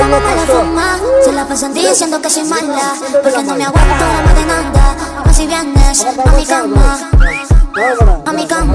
mala fuma. Se la pasan diciendo que soy mala, porque no me aguanto la más de nada. Vamos y vienes a mi cama, a mi cama.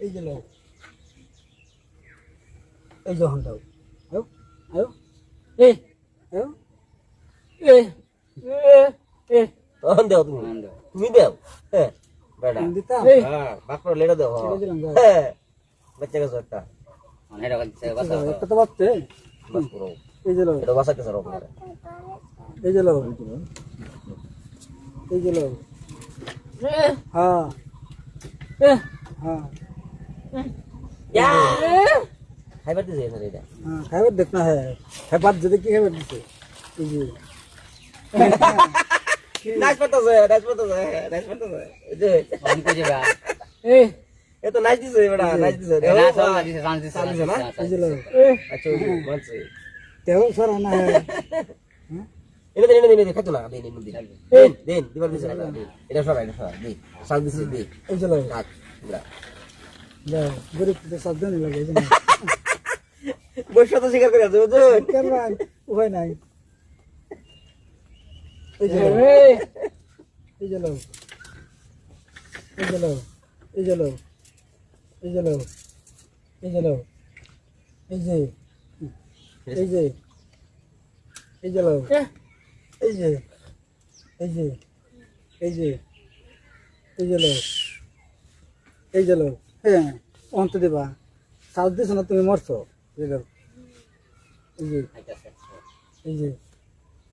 এই যে লো এই যে হন্টাও আয়ো আয়ো এ আয়ো এ এ তখন দেও তুমি দেও হ্যাঁ বেটা দিতা হ্যাঁ বাকর লেড়া দেও হ্যাঁ বাচ্চা কাছে একটা অনেক কাছে বাসা একটা তো বাচ্চা বাস করো এই যে লো এটা বাসা কাছে রাখো এই যে লো এই যে লো হ্যাঁ हाँ या खाइबार दिसे सर এটা हाँ खाइबार देखना है खाइबार जदे की खाइबार दिसे जी नाच पता है जे অন কো যাবা ये तो नाच दिसे बड़ा नाच दिसे না সব দিছে শান্তি শান্তি না এই যে লো अच्छा मानसे तेहो सर आना है এটা দিন খাতো না দিন দিবার দিছে না এটা সরা দি সাল দিছে দি এই যে লো কাট বড়া যাও গরিব তো শব্দ नहीं लगे যে বসে তো শিকার করে আছে বুঝছো কেন উপায় নাই এই যে এই যে লো এই যে লো এই যে লো এই যে লো এই যে লো এই যে এই যে এই যে লো এই যে এই যে এই যে এই যে লো এই যে লো হ্যাঁ অন্ত দেবা সাউথ দিছ না তুমি মরছো এই যে এই যে